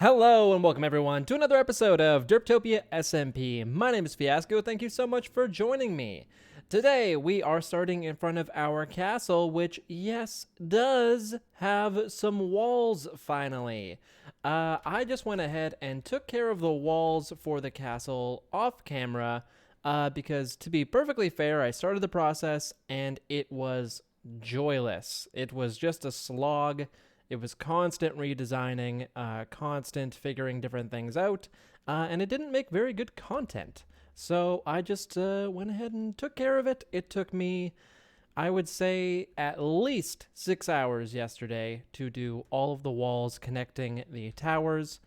Hello and welcome everyone to another episode of Derptopia SMP. My name is Fiasco. Thank you so much for joining me. Today we are starting in front of our castle, which, yes, does have some walls finally. I just went ahead and took care of the walls for the castle off camera because, to be perfectly fair, I started the process and it was joyless. It was just a slog. It was constant redesigning, constant figuring different things out, and it didn't make very good content. So I just went ahead and took care of it. It took me, I would say, at least 6 hours yesterday to do all of the walls connecting the towers.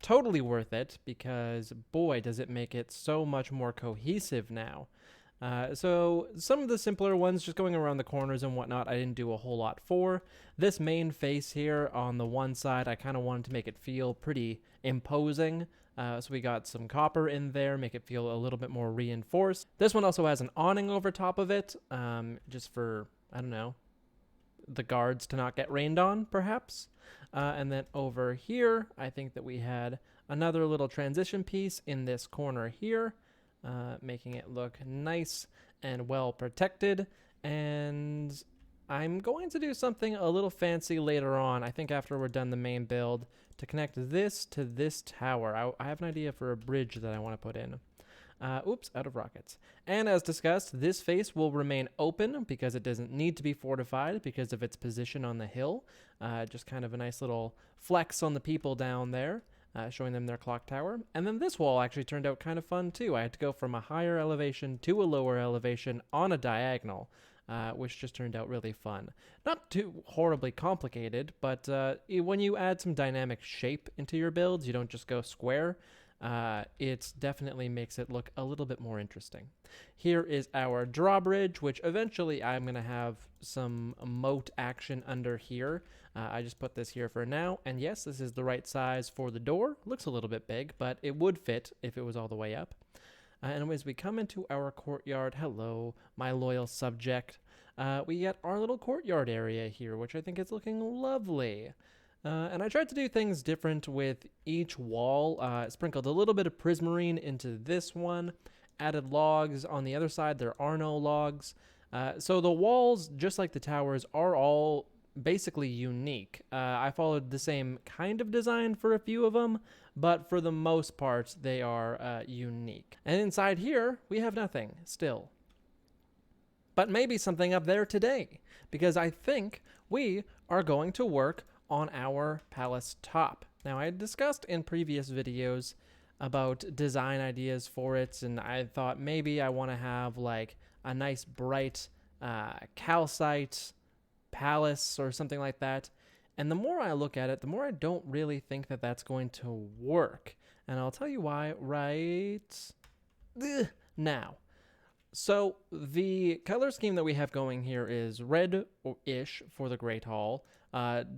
Totally worth it because, boy, does it make it so much more cohesive now. So some of the simpler ones, just going around the corners and whatnot, I didn't do a whole lot for. This main face here on the one side, I kind of wanted to make it feel pretty imposing. So we got some copper in there, make it feel a little bit more reinforced. This one also has an awning over top of it, just for, I don't know, the guards to not get rained on, perhaps. And then over here, I think that we had another little transition piece in this corner here. Making it look nice and well protected. And I'm going to do something a little fancy later on, I think after we're done the main build, to connect this to this tower. I have an idea for a bridge that I want to put in. Oops, out of rockets. And as discussed, this face will remain open because it doesn't need to be fortified because of its position on the hill. Just kind of a nice little flex on the people down there. Showing them their clock tower. And then this wall actually turned out kind of fun too. I had to go from a higher elevation to a lower elevation on a diagonal, which just turned out really fun. Not too horribly complicated, but when you add some dynamic shape into your builds, you don't just go square. It definitely makes it look a little bit more interesting. Here is our drawbridge, which eventually I'm going to have some moat action under here. I just put this here for now, and yes, this is the right size for the door. Looks a little bit big, but it would fit if it was all the way up. And as we come into our courtyard, hello, my loyal subject, we get our little courtyard area here, which I think is looking lovely. And I tried to do things different with each wall. Sprinkled a little bit of prismarine into this one, added logs. On the other side, there are no logs. So the walls, just like the towers, are all basically unique. I followed the same kind of design for a few of them, but for the most part, they are unique. And inside here, we have nothing still. But maybe something up there today, because I think we are going to work on our palace top. Now, I had discussed in previous videos about design ideas for it, and I thought maybe I want to have like a nice bright calcite palace or something like that. And the more I look at it, the more I don't really think that that's going to work. And I'll tell you why right now. So the color scheme that we have going here is red-ish for the Great Hall,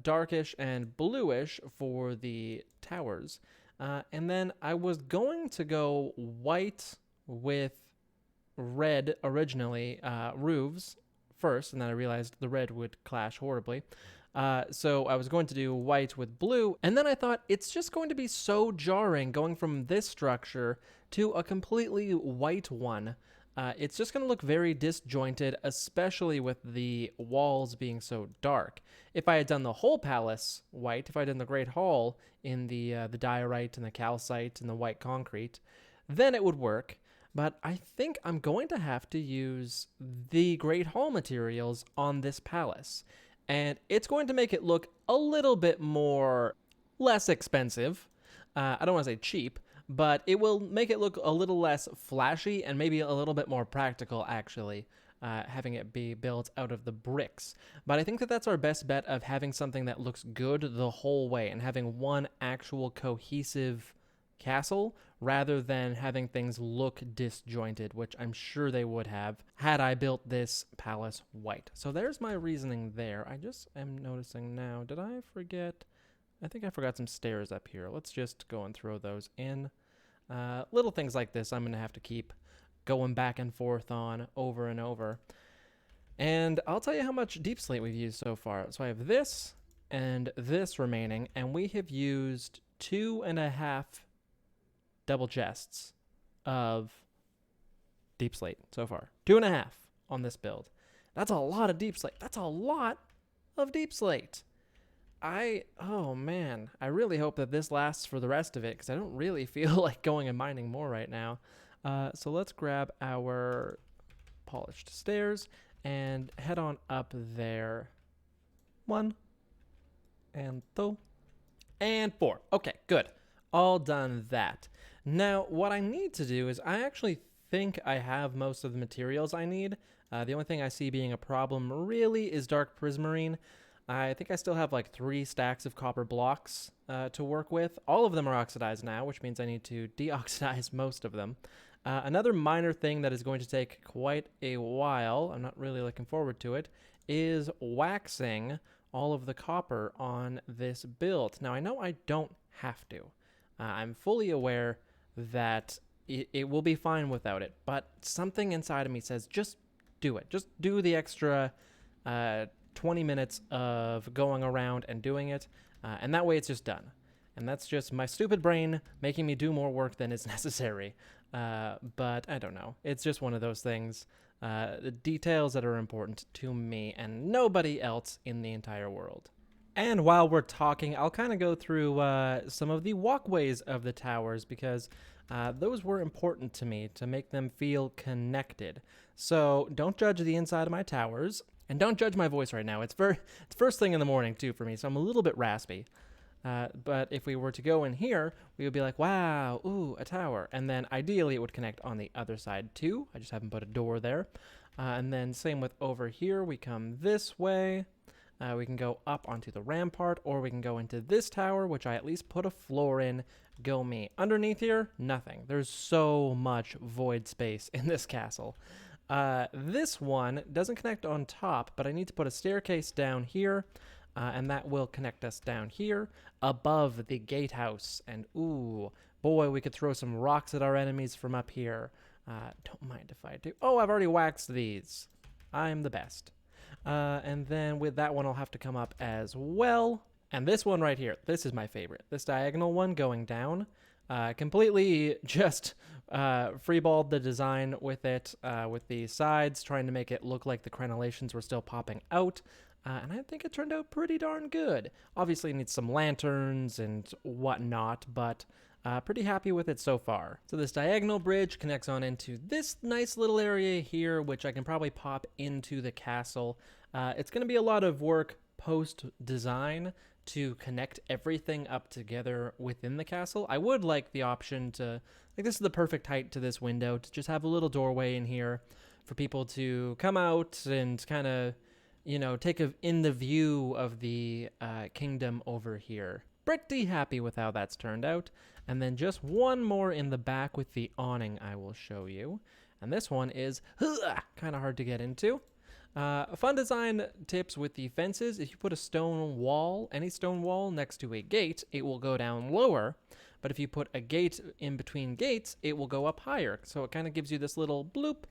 darkish and bluish for the towers. And then I was going to go white with red originally, roofs first, and then I realized the red would clash horribly. So I was going to do white with blue, and then I thought it's just going to be so jarring going from this structure to a completely white one. It's just going to look very disjointed, especially with the walls being so dark. If I had done the whole palace white, if I had done the Great Hall in the diorite and the calcite and the white concrete, then it would work. But I think I'm going to have to use the Great Hall materials on this palace. And it's going to make it look a little bit more less expensive. I don't want to say cheap, but it will make it look a little less flashy and maybe a little bit more practical, actually, having it be built out of the bricks. But I think that that's our best bet of having something that looks good the whole way and having one actual cohesive castle rather than having things look disjointed, which I'm sure they would have had I built this palace white. So there's my reasoning there. I just am noticing now, did I forget? I think I forgot some stairs up here. Let's just go and throw those in. Little things like this I'm going to have to keep going back and forth on over and over. And I'll tell you how much deep slate we've used so far. So I have this and this remaining, and we have used 2.5 double chests of deep slate so far. 2.5 on this build. That's a lot of deep slate. That's a lot of deep slate. Oh man, I really hope that this lasts for the rest of it because I don't really feel like going and mining more right now. So let's grab our polished stairs and head on up there. 1 and 2 and 4. Okay, good. All done that. Now, what I need to do is I actually think I have most of the materials I need. The only thing I see being a problem really is dark prismarine. I think I still have like 3 stacks of copper blocks to work with. All of them are oxidized now, which means I need to deoxidize most of them. Another minor thing that is going to take quite a while, I'm not really looking forward to it, is waxing all of the copper on this build. Now, I know I don't have to. I'm fully aware that it will be fine without it, but something inside of me says, just do it. Just do the extra 20 minutes of going around and doing it, and that way it's just done. And that's just my stupid brain making me do more work than is necessary. But I don't know. It's just one of those things. The details that are important to me and nobody else in the entire world. And while we're talking, I'll kind of go through some of the walkways of the towers because those were important to me to make them feel connected. So don't judge the inside of my towers. And don't judge my voice right now. It's first thing in the morning, too, for me, so I'm a little bit raspy. But if we were to go in here, we would be like, wow, ooh, a tower. And then ideally it would connect on the other side, too. I just haven't put a door there. And then same with over here. We come this way. We can go up onto the rampart, or we can go into this tower, which I at least put a floor in. Go me. Underneath here, nothing. There's so much void space in this castle. This one doesn't connect on top, but I need to put a staircase down here, and that will connect us down here above the gatehouse. And ooh, boy, we could throw some rocks at our enemies from up here. Don't mind if I do. Oh, I've already waxed these. I'm the best. And then with that one, I'll have to come up as well. And this one right here, this is my favorite. This diagonal one going down. Completely just freeballed the design with it, with the sides, trying to make it look like the crenellations were still popping out. And I think it turned out pretty darn good. Obviously, it needs some lanterns and whatnot, but pretty happy with it so far. So this diagonal bridge connects on into this nice little area here, which I can probably pop into the castle. It's going to be a lot of work post-design to connect everything up together within the castle. I would like the option to, like, this is the perfect height to this window, to just have a little doorway in here for people to come out and kind of, you know, take in the view of the kingdom over here. Pretty happy with how that's turned out. And then just one more in the back with the awning I will show you. And this one is kind of hard to get into. Fun design tips with the fences. If you put a stone wall, any stone wall next to a gate, it will go down lower. But if you put a gate in between gates, it will go up higher. So it kind of gives you this little bloop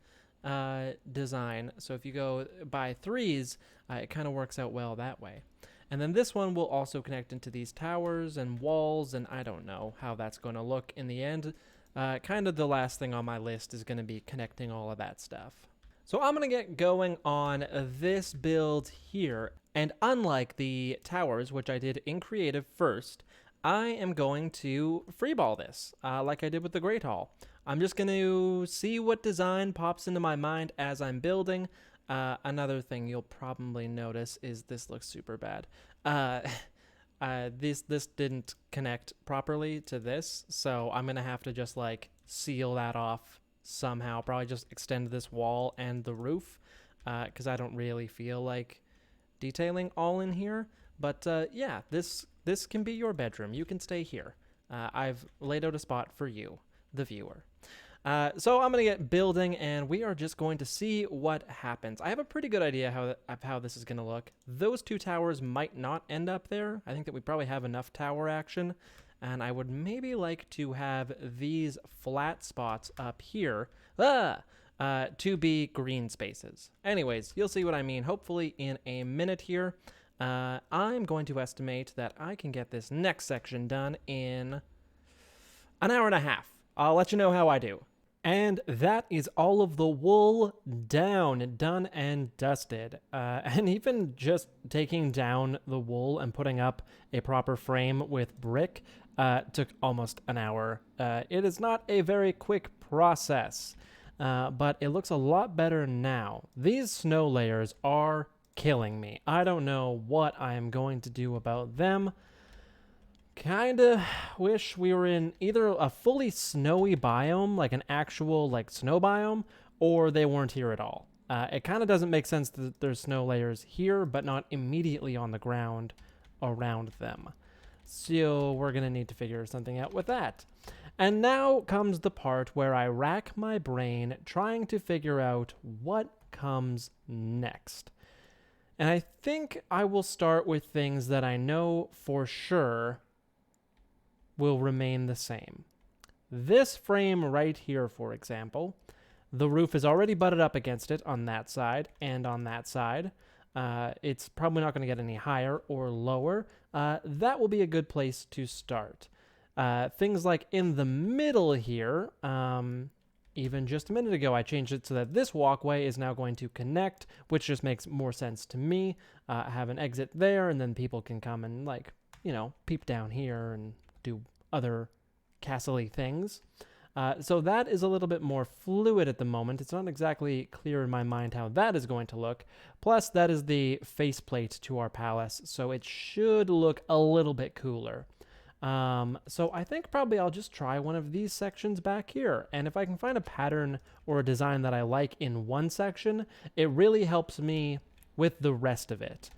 design. So if you go by 3s, it kind of works out well that way. And then this one will also connect into these towers and walls, and I don't know how that's going to look in the end. Kind of the last thing on my list is going to be connecting all of that stuff. So I'm going to get going on this build here, and unlike the towers, which I did in creative first, I am going to freeball this, like I did with the Great Hall. I'm just going to see what design pops into my mind as I'm building. Another thing you'll probably notice is this looks super bad. This didn't connect properly to this, so I'm going to have to just like seal that off somehow. Probably just extend this wall and the roof, because I don't really feel like detailing all in here. But yeah, this can be your bedroom. You can stay here. I've laid out a spot for you, the viewer. So I'm going to get building, and we are just going to see what happens. I have a pretty good idea of how this is going to look. Those 2 towers might not end up there. I think that we probably have enough tower action, and I would maybe like to have these flat spots up here to be green spaces. Anyways, you'll see what I mean hopefully in a minute here. I'm going to estimate that I can get this next section done in an hour and a half. I'll let you know how I do. And that is all of the wool down, done and dusted. And even just taking down the wool and putting up a proper frame with brick took almost an hour. It is not a very quick process, but it looks a lot better now. These snow layers are killing me. I don't know what I am going to do about them. Kinda wish we were in either a fully snowy biome, like an actual like snow biome, or they weren't here at all. It kind of doesn't make sense that there's snow layers here, but not immediately on the ground around them. So we're gonna need to figure something out with that. And now comes the part where I rack my brain trying to figure out what comes next. And I think I will start with things that I know for sure will remain the same. This frame right here, for example, the roof is already butted up against it on that side and on that side. It's probably not going to get any higher or lower. That will be a good place to start. Things like in the middle here, even just a minute ago, I changed it so that this walkway is now going to connect, which just makes more sense to me. Have an exit there, and then people can come and, like, you know, peep down here and do other castle-y things. So that is a little bit more fluid at the moment. It's not exactly clear in my mind how that is going to look. Plus, that is the faceplate to our palace, so it should look a little bit cooler. So I think probably I'll just try one of these sections back here. And if I can find a pattern or a design that I like in one section, it really helps me with the rest of it.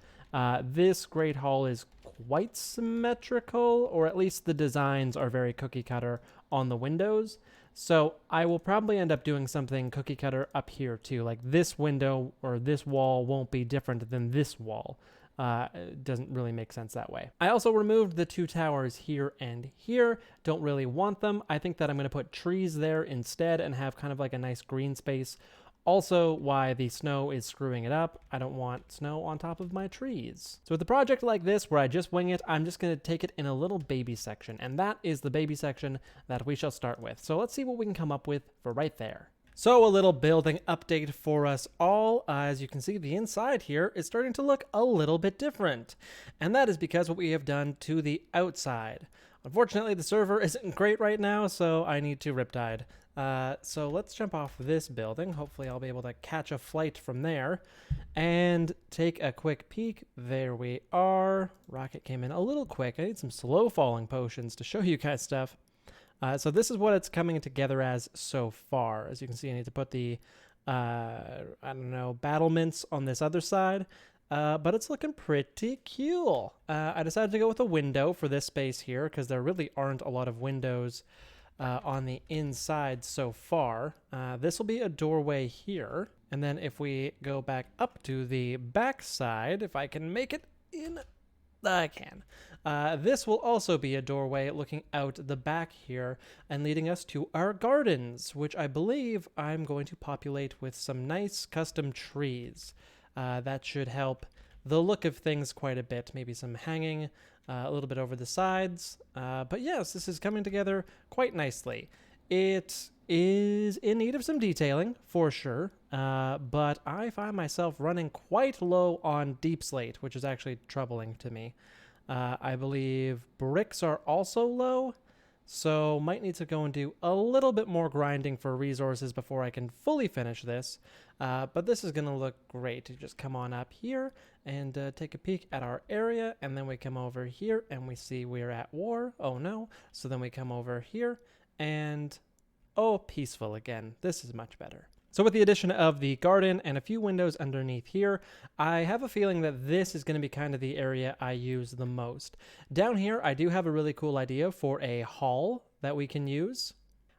This Great Hall is quite symmetrical, or at least the designs are very cookie cutter on the windows. So I will probably end up doing something cookie cutter up here too. Like this window or this wall won't be different than this wall. It doesn't really make sense that way. I also removed the two towers here and here. Don't really want them. I think that I'm going to put trees there instead and have kind of like a nice green space. Also, why the snow is screwing it up. I don't want snow on top of my trees. So with a project like this, where I just wing it, I'm just going to take it in a little baby section. And that is the baby section that we shall start with. So let's see what we can come up with for right there. So a little building update for us all. As you can see, the inside here is starting to look a little bit different. And that is because what we have done to the outside. Unfortunately, the server isn't great right now, so I need to riptide. So let's jump off this building. Hopefully I'll be able to catch a flight from there and take a quick peek. There we are. Rocket came in a little quick. I need some slow falling potions to show you guys stuff. So this is what it's coming together as so far. As you can see, I need to put the, battlements on this other side. But it's looking pretty cool. I decided to go with a window for this space here because there really aren't a lot of windows on the inside so far. This will be a doorway here. And then if we go back up to the back side, if I can make it in, I can. This will also be a doorway looking out the back here and leading us to our gardens, which I believe I'm going to populate with some nice custom trees. That should help the look of things quite a bit. Maybe some hanging a little bit over the sides. But yes, this is coming together quite nicely. It is in need of some detailing, for sure. But I find myself running quite low on deep slate, which is actually troubling to me. I believe bricks are also low. So might need to go and do a little bit more grinding for resources before I can fully finish this. But this is going to look great. You just come on up here and take a peek at our area. And then we come over here and we see we're at war. Oh no. So then we come over here and, oh, peaceful again. This is much better. So with the addition of the garden and a few windows underneath here, I have a feeling that this is going to be kind of the area I use the most. Down here, I do have a really cool idea for a hall that we can use.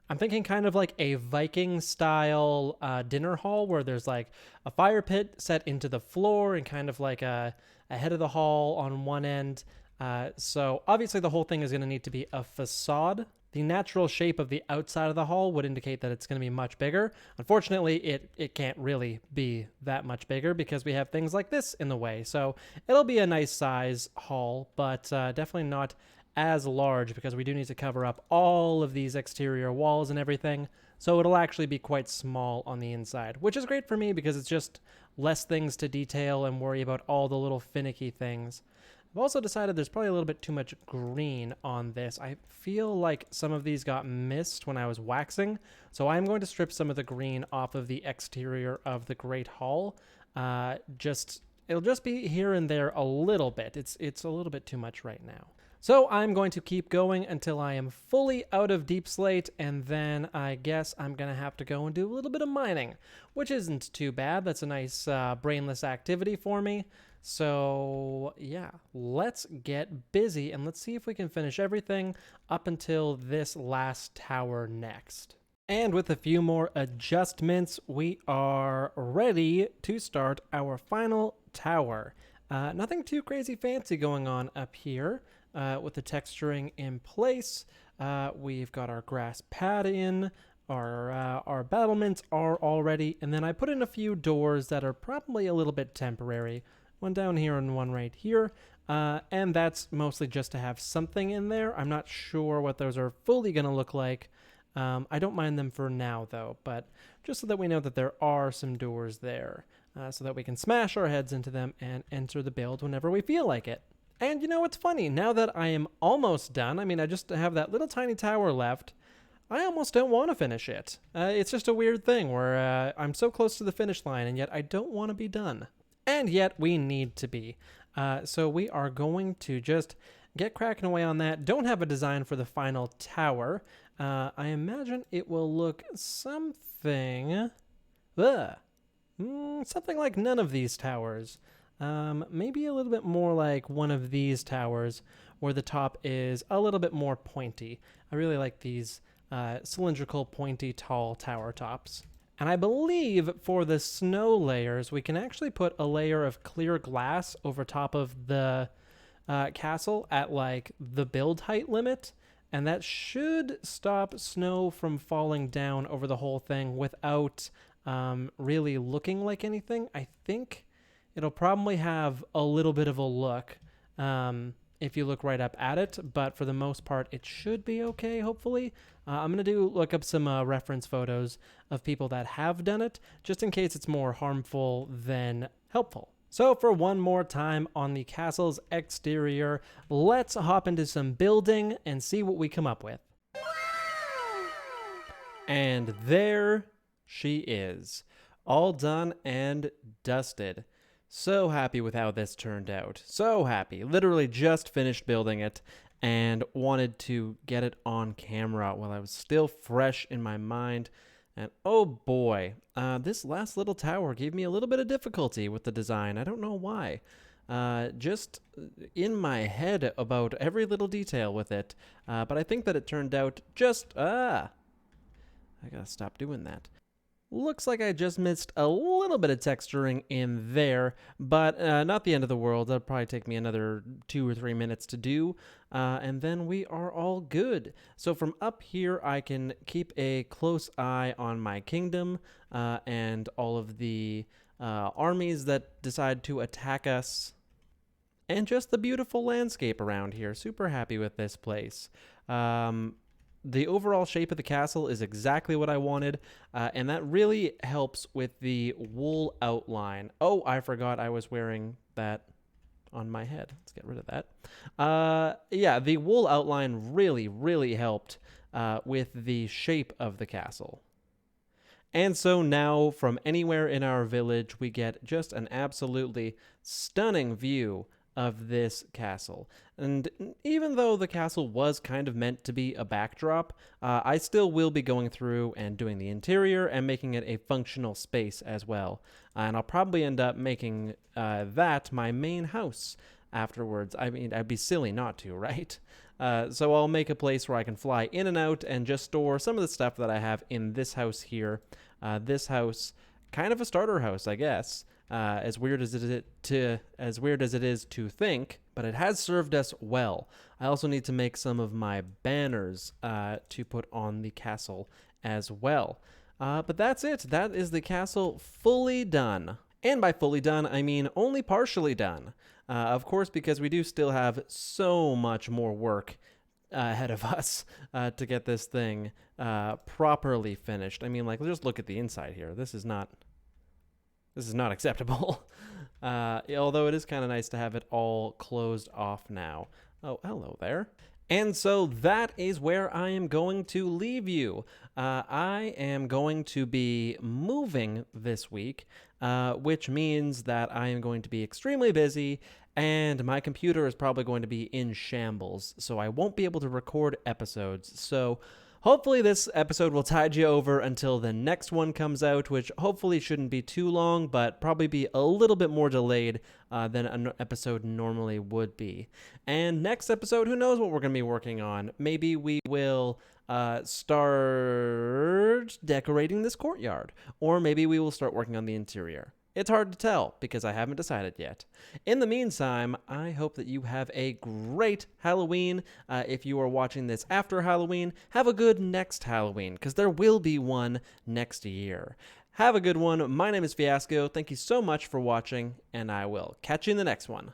I'm thinking kind of like a Viking-style dinner hall where there's like a fire pit set into the floor and kind of like a head of the hall on one end. So obviously the whole thing is going to need to be a facade. The natural shape of the outside of the hall would indicate that it's going to be much bigger. Unfortunately, it can't really be that much bigger because we have things like this in the way. So it'll be a nice size hall, but definitely not as large because we do need to cover up all of these exterior walls and everything. So it'll actually be quite small on the inside, which is great for me because it's just less things to detail and worry about all the little finicky things. I've also decided there's probably a little bit too much green on this. I feel like some of these got missed when I was waxing, so I'm going to strip some of the green off of the exterior of the Great Hall. It'll just be here and there a little bit. It's a little bit too much right now. So I'm going to keep going until I am fully out of deep slate, and then I guess I'm going to have to go and do a little bit of mining, which isn't too bad. That's a nice brainless activity for me. So yeah, let's get busy and let's see if we can finish everything up until this last tower next. And with a few more adjustments, we are ready to start our final tower. Nothing too crazy fancy going on up here with the texturing in place. We've got our grass pad in. Our battlements are all ready, and then I put in a few doors that are probably a little bit temporary. One down here and one right here, and that's mostly just to have something in there. I'm not sure what those are fully going to look like. I don't mind them for now, though, but just so that we know that there are some doors there, so that we can smash our heads into them and enter the build whenever we feel like it. And you know what's funny? Now that I am almost done, I mean, I just have that little tiny tower left, I almost don't want to finish it. It's just a weird thing where I'm so close to the finish line, and yet I don't want to be done. And yet we need to be. So we are going to just get cracking away on that. Don't have a design for the final tower. I imagine it will look something... something like none of these towers. Maybe a little bit more like one of these towers where the top is a little bit more pointy. I really like these cylindrical, pointy, tall tower tops. And I believe for the snow layers, we can actually put a layer of clear glass over top of the castle at like the build height limit. And that should stop snow from falling down over the whole thing without really looking like anything. I think it'll probably have a little bit of a look if you look right up at it, but for the most part, it should be okay, hopefully. I'm going to look up some reference photos of people that have done it, just in case it's more harmful than helpful. So for one more time on the castle's exterior, let's hop into some building and see what we come up with. And there she is, all done and dusted. So happy with how this turned out. So happy. Literally just finished building it and wanted to get it on camera while I was still fresh in my mind. And oh boy, this last little tower gave me a little bit of difficulty with the design. I don't know why. Just in my head about every little detail with it. But I think that it turned out just... I gotta stop doing that. Looks like I just missed a little bit of texturing in there, but not the end of the world. That'll probably take me another 2 or 3 minutes to do, and then we are all good. So from up here, I can keep a close eye on my kingdom and all of the armies that decide to attack us, and just the beautiful landscape around here. Super happy with this place. The overall shape of the castle is exactly what I wanted, and that really helps with the wool outline. Oh, I forgot I was wearing that on my head. Let's get rid of that. Yeah, the wool outline really, really helped with the shape of the castle. And so now, from anywhere in our village, we get just an absolutely stunning view of this castle. And even though the castle was kind of meant to be a backdrop, I still will be going through and doing the interior and making it a functional space as well. And I'll probably end up making that my main house afterwards. I mean, I'd be silly not to, right? So I'll make a place where I can fly in and out and just store some of the stuff that I have in this house here. This house, kind of a starter house, I guess. as weird as it is to think, but it has served us well. I also need to make some of my banners to put on the castle as well. But that's it. That is the castle fully done. And by fully done, I mean only partially done. Of course, because we do still have so much more work ahead of us to get this thing properly finished. I mean, like, just look at the inside here. This is not acceptable. Although it is kind of nice to have it all closed off now. Oh, hello there. And so that is where I am going to leave you. I am going to be moving this week, which means that I am going to be extremely busy, and my computer is probably going to be in shambles, so I won't be able to record episodes. So hopefully this episode will tide you over until the next one comes out, which hopefully shouldn't be too long, but probably be a little bit more delayed than an episode normally would be. And next episode, who knows what we're going to be working on? Maybe we will start decorating this courtyard, or maybe we will start working on the interior. It's hard to tell because I haven't decided yet. In the meantime, I hope that you have a great Halloween. If you are watching this after Halloween, have a good next Halloween because there will be one next year. Have a good one. My name is Fiasco. Thank you so much for watching, and I will catch you in the next one.